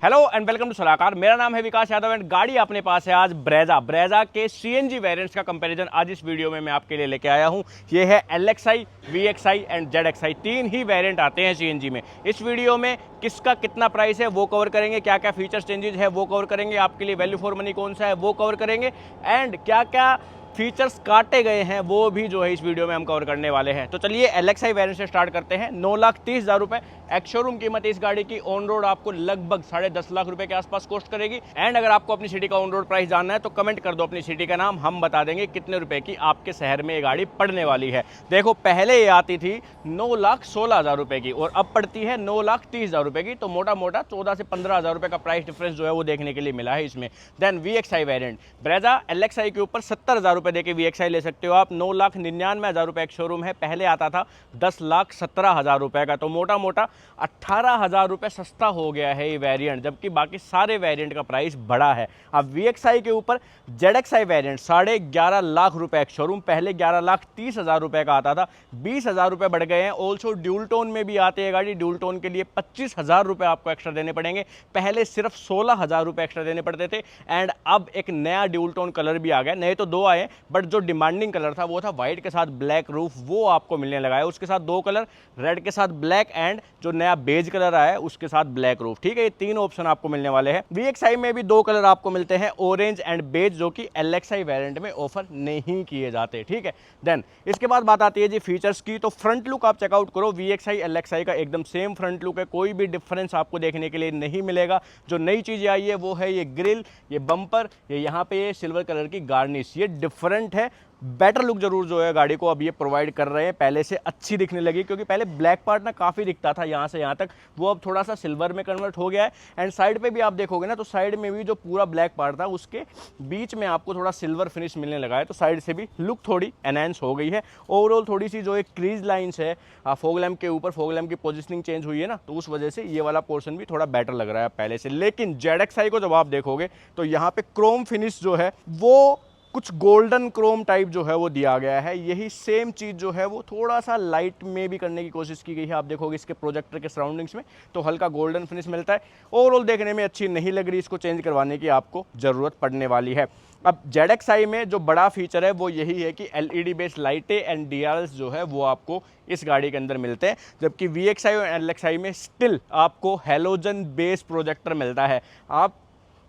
Hello and welcome to सलाहकार। मेरा नाम है विकास यादव एंड गाड़ी अपने पास है आज ब्रेजा के सीएनजी वेरिएंट्स का कंपैरिजन आज इस वीडियो में मैं आपके लिए लेके आया हूं। ये है LXi, VXi एंड ZXi, तीन ही वेरिएंट आते हैं सीएनजी में। इस वीडियो में किसका कितना प्राइस है वो कवर करेंगे, क्या क्या फीचर्स चेंजेस है वो कवर करेंगे, आपके लिए वैल्यू फॉर मनी कौन सा है वो कवर करेंगे एंड क्या क्या फीचर्स काटे गए हैं वो भी जो है इस वीडियो में हम कवर करने वाले हैं। तो चलिए LXi वेरिएंट से स्टार्ट करते हैं। 9,30,000 रुपए एक्स शोरूम कीमत है इस गाड़ी की। ऑन रोड आपको लगभग 10.5 लाख रुपए के आसपास कॉस्ट करेगी। एंड अगर आपको अपनी सिटी का ऑन रोड प्राइस जानना है तो कमेंट कर दो अपनी सिटी का नाम, हम बता देंगे कितने रुपए की आपके शहर में ये गाड़ी पड़ने वाली है। देखो पहले ये आती थी 9,16,000 रुपए की और अब पड़ती है 9,30,000 रुपए की। तो मोटा मोटा 14 से 15,000 रुपए का प्राइस डिफरेंस जो है वो देखने के लिए मिला है इसमें। Then VXi variant, Brezza LXi के ऊपर 70,000 रुपए देके VXi ले सकते हो आप। 9,99,000 रुपए एक शोरूम है, पहले आता था 10,17,000 रुपए का। तो मोटा मोटा 18,000 रुपए सस्ता हो गया है ये वेरिएंट, जबकि बाकी सारे वेरिएंट का प्राइस बड़ा है। अब VXi के ऊपर ZXi वेरिएंट 11.5 लाख रुपए एक शोरूम, पहले 11,30,000 रुपए का आता था, 20,000 रुपए बढ़ गए हैं। ऑल्सो ड्यूल टोन में भी आती है गाड़ी, ड्यूल टोन के लिए 25,000 रुपए आपको एक्स्ट्रा देने पड़ेंगे, पहले सिर्फ 16,000 रुपए एक्स्ट्रा देने पड़ते थे। एंड अब एक नया ड्यूल टोन कलर भी आ गया, नए तो दो आए बट जो डिमांडिंग कलर था वो था व्हाइट के साथ ब्लैक रूफ, वो आपको मिलने लगा है। उसके साथ दो कलर, रेड के साथ ब्लैक एंड जो नया बेज कलर आया है उसके साथ ब्लैक रूफ। ठीक है, ये तीन ऑप्शन आपको मिलने वाले हैं। VXi में भी दो कलर आपको मिलते हैं, ऑरेंज एंड बेज, जो कि LXi वेरिएंट में ऑफर नहीं किए जाते। ठीक है, देन इसके बाद बात आती है जी फीचर्स की। तो फ्रंट लुक आप चेकआउट करो, VXi LXi का एकदम सेम फ्रंट लुक है, कोई भी डिफरेंस आपको देखने के लिए नहीं मिलेगा। जो नई चीज आई है वो है ये ग्रिल, ये बम्पर, ये यहाँ पे ये सिल्वर कलर की गार्निश, ये डिफरेंट है। बेटर लुक जरूर जो है गाड़ी को अब ये प्रोवाइड कर रहे हैं, पहले से अच्छी दिखने लगी, क्योंकि पहले ब्लैक पार्ट ना काफ़ी दिखता था यहाँ से यहाँ तक, वो अब थोड़ा सा सिल्वर में कन्वर्ट हो गया है। एंड साइड पे भी आप देखोगे ना तो साइड में भी जो पूरा ब्लैक पार्ट था उसके बीच में आपको थोड़ा सिल्वर फिनिश मिलने लगा है, तो साइड से भी लुक थोड़ी एनहेंस हो गई है। ओवरऑल थोड़ी सी जो एक क्रीज लाइन्स है फॉग लैम्प के ऊपर, फॉग लैम्प की पोजिशनिंग चेंज हुई है ना, तो उस वजह से ये वाला पोर्शन भी थोड़ा बेटर लग रहा है पहले से। लेकिन ZXi को जब आप देखोगे तो यहाँ पे क्रोम फिनिश जो है वो कुछ गोल्डन क्रोम टाइप जो है वो दिया गया है। यही सेम चीज़ जो है वो थोड़ा सा लाइट में भी करने की कोशिश की गई है। आप देखोगे इसके प्रोजेक्टर के सराउंडिंग्स में तो हल्का गोल्डन फिनिश मिलता है। ओवरऑल देखने में अच्छी नहीं लग रही, इसको चेंज करवाने की आपको ज़रूरत पड़ने वाली है। अब ZXi में जो बड़ा फीचर है वो यही है कि LED बेस्ड लाइटें एंड DRLs जो है वो आपको इस गाड़ी के अंदर मिलते हैं, जबकि VXi और LXi में स्टिल आपको हैलोजन बेस्ड प्रोजेक्टर मिलता है। आप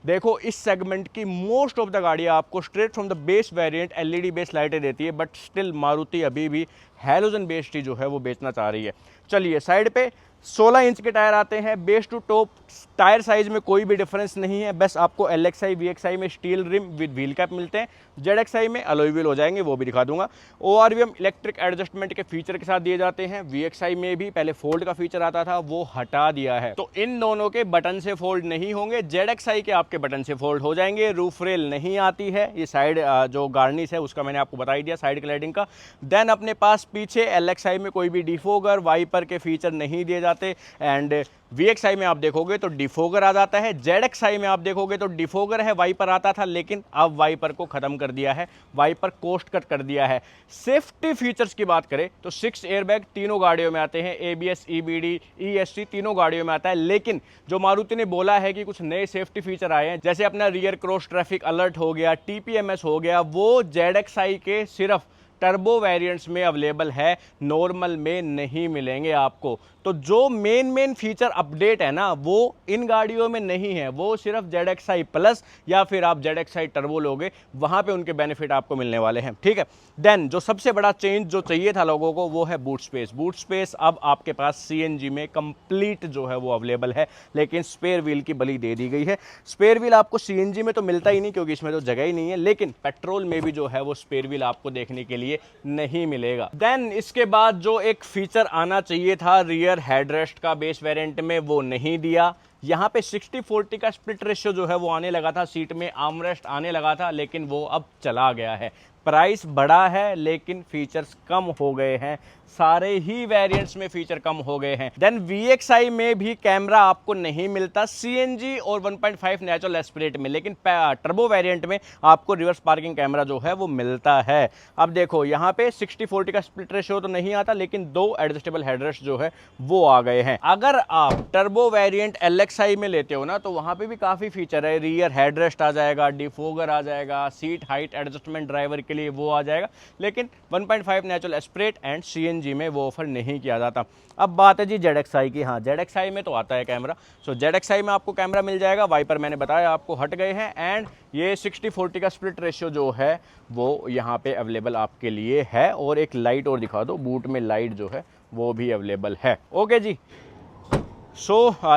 देखो इस सेगमेंट की मोस्ट ऑफ द गाड़ी आपको straight from the base variant LED base लाइटें देती है, बट स्टिल मारुति अभी भी हैलोजन बेस्ड ही जो है वो बेचना चाह रही है। चलिए साइड पे 16 इंच के टायर आते हैं, base to top tyre size में कोई भी डिफरेंस नहीं है, बस आपको LXi VXi में steel rim with wheel cap मिलते हैं, ZXi में अलॉय व्हील हो जाएंगे, वो भी दिखा दूंगा। ORVM इलेक्ट्रिक एडजस्टमेंट के फीचर के साथ दिए जाते हैं। VXi में भी पहले फोल्ड का फीचर आता था, वो हटा दिया है, तो इन दोनों के बटन से फोल्ड नहीं होंगे। ZXi के आपके बटन से फोल्ड हो जाएंगे। रूफ रेल नहीं आती है, ये साइड जो गार्निश है उसका मैंने आपको बता ही दिया, साइड क्लैडिंग का। देन अपने पास पीछे LXi में कोई भी डिफोगर वाइपर के फीचर नहीं दिए जाते एंड VXi में आप देखोगे तो डिफोगर आ जाता है। ZXi में आप देखोगे तो डिफोगर है, वाइपर आता था, लेकिन अब वाइपर को खत्म कर दिया है, वाइपर कोस्ट कट कर दिया है। सेफ्टी फीचर्स की बात करें तो 6 एयरबैग तीनों गाड़ियों में आते हैं, ABS EBD ESC तीनों गाड़ियों में आता है। लेकिन जो मारुति ने बोला है कि कुछ नए सेफ्टी फीचर आए हैं, जैसे अपना रियर क्रॉस ट्रैफिक अलर्ट हो गया, TPMS हो गया, वो ZXi के सिर्फ टर्बो वेरिएंट्स में अवेलेबल है, नॉर्मल में नहीं मिलेंगे आपको। तो जो मेन फीचर अपडेट है ना वो इन गाड़ियों में नहीं है, वो सिर्फ ZXi प्लस या फिर आप ZXi टर्बो लोगे वहां पे उनके बेनिफिट आपको मिलने वाले हैं। ठीक है, देन जो सबसे बड़ा चेंज जो चाहिए था लोगों को वो है बूट स्पेस। बूट स्पेस अब आपके पास CNG में कंप्लीट जो है वो अवेलेबल है, लेकिन स्पेयर व्हील की बलि दे दी गई है। स्पेयर व्हील आपको CNG में तो मिलता ही नहीं, क्योंकि इसमें तो जगह ही नहीं है, लेकिन पेट्रोल में भी जो है वो स्पेयर व्हील आपको देखने के लिए नहीं मिलेगा। देन इसके बाद जो एक फीचर आना चाहिए था रियर हेडरेस्ट का बेस वेरिएंट में, वो नहीं दिया। यहाँ पे 60-40 का स्प्लिट रेशियो जो है वो आने लगा था, सीट में आर्मरेस्ट आने लगा था, लेकिन वो अब चला गया है। प्राइस बढ़ा है लेकिन फीचर्स कम हो गए हैं, सारे ही वेरिएंट्स में फीचर कम हो गए हैं। देन VXI में भी कैमरा आपको नहीं मिलता CNG और 1.5 नेचुरल एस्पिरेट में, लेकिन टर्बो वेरिएंट में आपको रिवर्स पार्किंग कैमरा जो है वो मिलता है। अब देखो यहाँ पे 60-40 का स्प्लिट रेशियो तो नहीं आता, लेकिन 2 एडजस्टेबल हेडरेस्ट जो है वो आ गए हैं। अगर आप टर्बो वेरिएंट LXI में लेते हो ना, तो वहाँ पे भी काफ़ी फीचर है। रियर हेडरेस्ट आ जाएगा, डिफोगर आ जाएगा, सीट हाइट एडजस्टमेंट ड्राइवर के लिए वो आ जाएगा, लेकिन 1.5 नेचुरल एस्पिरेट एंड CNG में वो ऑफर नहीं किया जाता। अब बात है जी ZXI की। हाँ, ZXI में तो आता है कैमरा। सो ZXI में आपको कैमरा मिल जाएगा, वाइपर मैंने बताया आपको हट गए हैं, एंड ये 60-40 का स्प्लिट रेशियो जो है वो यहाँ पे अवेलेबल आपके लिए है। और एक लाइट और दिखा दो, बूट में लाइट जो है वो भी अवेलेबल है। ओके जी।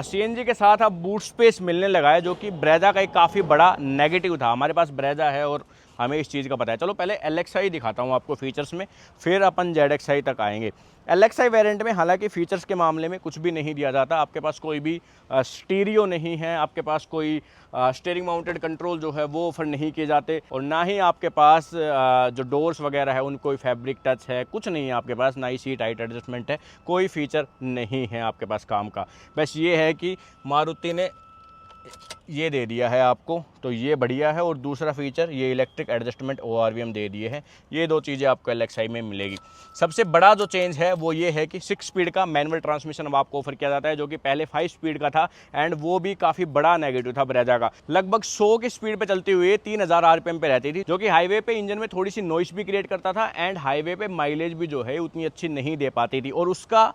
CNG के साथ अब बूट स्पेस मिलने लगा है, जो कि ब्रेजा का एक काफ़ी बड़ा नेगेटिव था। हमारे पास ब्रेजा है और हमें इस चीज़ का पता है। चलो पहले LXI दिखाता हूँ आपको फीचर्स में, फिर अपन ZXI तक आएंगे। LXI वेरिएंट में हालांकि फीचर्स के मामले में कुछ भी नहीं दिया जाता। आपके पास कोई भी स्टीरियो नहीं है, आपके पास कोई स्टीयरिंग माउंटेड कंट्रोल जो है वो ऑफर नहीं किए जाते, और ना ही आपके पास जो डोर्स वगैरह है उन कोई फैब्रिक टच है, कुछ नहीं है आपके पास, ना ही सीट हाइट एडजस्टमेंट है, कोई फीचर नहीं है आपके पास काम का। बस ये है कि मारुति ने ये दे दिया है आपको, तो ये बढ़िया है। और दूसरा फीचर ये इलेक्ट्रिक एडजस्टमेंट ORVM दे दिए हैं। ये 2 चीज़ें आपको LXI में मिलेगी। सबसे बड़ा जो चेंज है वो ये है कि 6 स्पीड का मैनुअल ट्रांसमिशन अब आपको ऑफर किया जाता है, जो कि पहले 5 स्पीड का था, एंड वो भी काफ़ी बड़ा नेगेटिव था ब्रेजा का। लगभग 100 की स्पीड पे चलते हुए 3000 RPM पे रहती थी, जो कि हाईवे पे इंजन में थोड़ी सी नॉइस भी क्रिएट करता था, एंड हाईवे पे माइलेज भी जो है उतनी अच्छी नहीं दे पाती थी। और उसका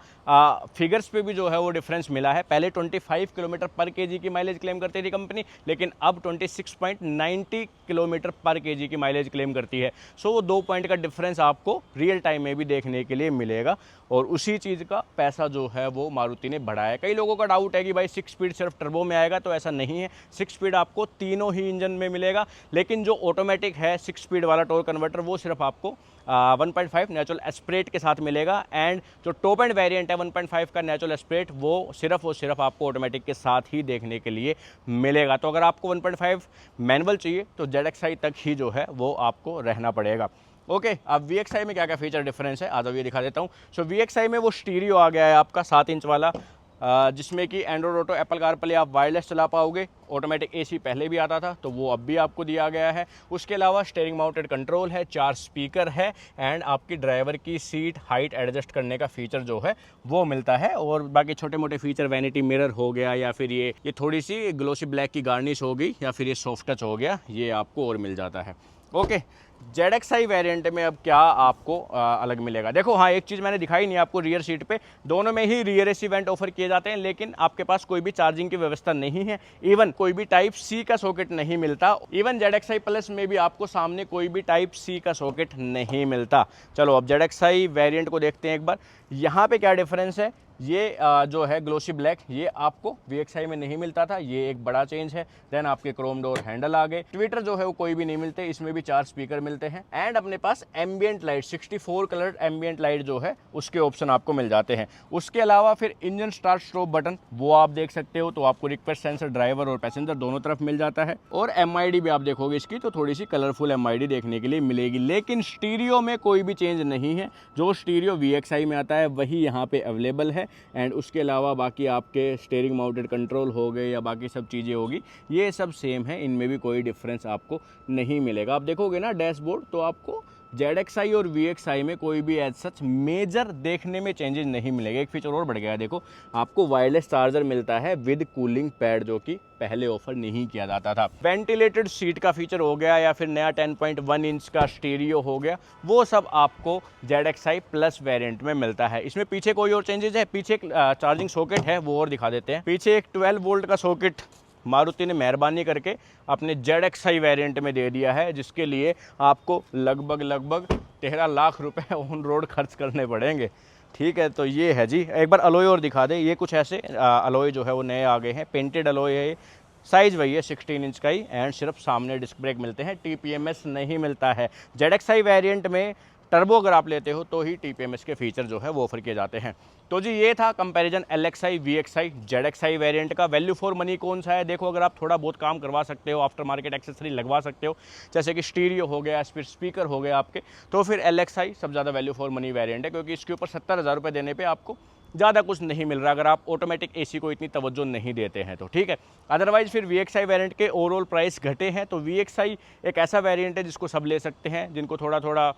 फिगर्स पे भी जो है वो डिफरेंस मिला है। पहले 25 किलोमीटर पर kg की माइलेज क्लेम करती थी कंपनी, लेकिन अब 26.90 किलोमीटर पर kg की माइलेज क्लेम करती है। सो वो 2 पॉइंट का डिफरेंस आपको रियल टाइम में भी देखने के लिए मिलेगा, और उसी चीज़ का पैसा जो है वो मारुति ने बढ़ाया। कई लोगों का डाउट है कि भाई 6 स्पीड सिर्फ टर्बो में आएगा, तो ऐसा नहीं है। 6 स्पीड आपको तीनों ही इंजन में मिलेगा, लेकिन जो ऑटोमेटिक है 6 स्पीड वाला टॉर्क कन्वर्टर वो सिर्फ आपको 1.5 नेचुरल एस्पिरेट के साथ मिलेगा, एंड जो टॉप एंड वेरिएंट है 1.5 का नेचुरल एस्पिरेट वो सिर्फ और सिर्फ आपको ऑटोमेटिक के साथ ही देखने के लिए मिलेगा। तो अगर आपको 1.5 मैनुअल चाहिए तो ZXI तक ही जो है वो आपको रहना पड़ेगा। ओके, अब VXI में क्या क्या फीचर डिफरेंस है आज ये दिखा देता हूँ। सो VXI में वो स्टीरियो आ गया है आपका 7 इंच वाला, जिसमें कि एंड्रॉइड ऑटो, एप्पल कारप्ले आप वायरलेस चला पाओगे। ऑटोमेटिक AC पहले भी आता था, तो वो अब भी आपको दिया गया है। उसके अलावा स्टीयरिंग माउंटेड कंट्रोल है, 4 स्पीकर है, एंड आपकी ड्राइवर की सीट हाइट एडजस्ट करने का फीचर जो है वो मिलता है। और बाकी छोटे मोटे फीचर, वैनिटी मिरर हो गया, या फिर ये थोड़ी सी ग्लोसी ब्लैक की गार्निश हो गई, या फिर ये सॉफ्ट टच हो गया, ये आपको और मिल जाता है। ओके, ZXI वेरिएंट में अब क्या आपको अलग मिलेगा। देखो, हाँ, एक चीज़ मैंने दिखाई नहीं आपको, रियर सीट पे दोनों में ही रियर AC वेंट ऑफर किए जाते हैं, लेकिन आपके पास कोई भी चार्जिंग की व्यवस्था नहीं है। इवन कोई भी टाइप C का सॉकेट नहीं मिलता। इवन ZXI प्लस में भी आपको सामने कोई भी टाइप C का सॉकेट नहीं मिलता। चलो अब ZXI वेरिएंट को देखते हैं एक बार। यहाँ पे क्या डिफरेंस है, ये जो है ग्लोसी ब्लैक, ये आपको VXI में नहीं मिलता था, ये एक बड़ा चेंज है। देन आपके क्रोम डोर हैंडल आ गए, ट्विटर जो है वो कोई भी नहीं मिलते, इसमें भी 4 स्पीकर मिलते हैं, एंड अपने पास ambient light 64 colour ambient light जो है उसके ऑप्शन आपको मिल जाते हैं। उसके अलावा फिर इंजन स्टार्ट स्टॉप बटन वो आप देख सकते हो, तो आपको रिक्वेस्ट सेंसर ड्राइवर और पैसेंजर दोनों तरफ मिल जाता है। और MID भी आप देखोगे इसकी, तो थोड़ी सी कलरफुल MID देखने के लिए मिलेगी। लेकिन स्टीरियो में कोई भी चेंज नहीं है, जो स्टीरियो VXI में आता है वही यहाँ पे अवेलेबल है। एंड उसके अलावा बाकी आपके स्टीयरिंग माउंटेड कंट्रोल हो गए या बाकी सब चीज़ें होगी, ये सब सेम है, इनमें भी कोई डिफरेंस आपको नहीं मिलेगा। आप देखोगे ना डैशबोर्ड, तो आपको ZXI और VXI में कोई भी एज सच मेजर देखने में चेंजेस नहीं मिलेगा। एक फीचर और बढ़ गया है, देखो आपको वायरलेस चार्जर मिलता है विद कूलिंग पैड, जो कि पहले ऑफर नहीं किया जाता था। वेंटिलेटेड सीट का फीचर हो गया, या फिर नया 10.1 इंच का स्टीरियो हो गया, वो सब आपको ZXI प्लस वेरिएंट में मिलता है। इसमें पीछे कोई और चेंजेस है, पीछे एक चार्जिंग सॉकेट है, वो और दिखा देते हैं। पीछे एक 12 वोल्ट का सॉकेट मारुति ने मेहरबानी करके अपने ZXI वेरिएंट में दे दिया है, जिसके लिए आपको लगभग 13 लाख रुपए ऑन रोड खर्च करने पड़ेंगे। ठीक है, तो ये है जी। एक बार अलॉय और दिखा दे, ये कुछ ऐसे अलॉय जो है वो नए आ गए हैं, पेंटेड अलॉय है। साइज़ वही है 16 इंच का ही, एंड सिर्फ सामने डिस्क ब्रेक मिलते हैं, TPMS नहीं मिलता है। ZXI वेरिएंट में टर्बो अगर आप लेते हो तो ही TPMS के फीचर जो है वो ऑफर किए जाते हैं। तो जी ये था comparison LXi, VXi, ZXi variant का। वैल्यू फॉर मनी कौन सा है? देखो, अगर आप थोड़ा बहुत काम करवा सकते हो, आफ्टर मार्केट एक्सेसरी लगवा सकते हो, जैसे कि स्टीरियो हो गया, फिर स्पीकर हो गया आपके, तो फिर LXi सबसे ज़्यादा वैल्यू फॉर मनी वेरिएंट है, क्योंकि इसके ऊपर 70,000 रुपये देने पर आपको ज़्यादा कुछ नहीं मिल रहा, अगर आप ऑटोमेटिक AC को इतनी तवज्जो नहीं देते हैं तो, ठीक है। अदरवाइज़ फिर VXi वेरिएंट के ओवरऑल प्राइस घटे हैं, तो VXi एक ऐसा वेरिएंट है जिसको सब ले सकते हैं, जिनको थोड़ा थोड़ा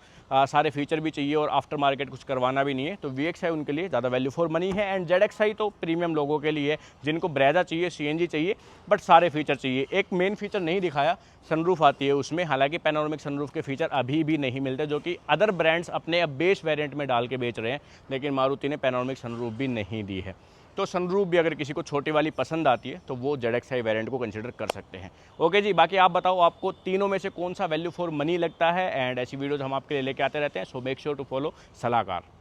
सारे फीचर भी चाहिए और आफ्टर मार्केट कुछ करवाना भी नहीं है, तो VXi उनके लिए ज़्यादा वैल्यू फॉर मनी है। एंड ZXi तो प्रीमियम लोगों के लिए, जिनको ब्रेजा चाहिए, CNG चाहिए, बट सारे फीचर चाहिए। एक मेन फीचर नहीं दिखाया, सनरूफ आती है उसमें, हालांकि पैनोरामिक सनरूफ के फीचर अभी भी नहीं मिलते, जो कि अदर ब्रांड्स अपने अब बेस वेरिएंट में डाल के बेच रहे हैं, लेकिन मारुति ने पैनोरामिक सनरूफ भी नहीं दी है। तो सनरूफ भी अगर किसी को छोटी वाली पसंद आती है तो वो ZXi वेरिएंट को कंसिडर कर सकते हैं। ओके जी, बाकी आप बताओ आपको तीनों में से कौन सा वैल्यू फॉर मनी लगता है, एंड ऐसी वीडियोज़ हम आपके लिए लेके आते रहते हैं, so make sure to follow सलाहकार।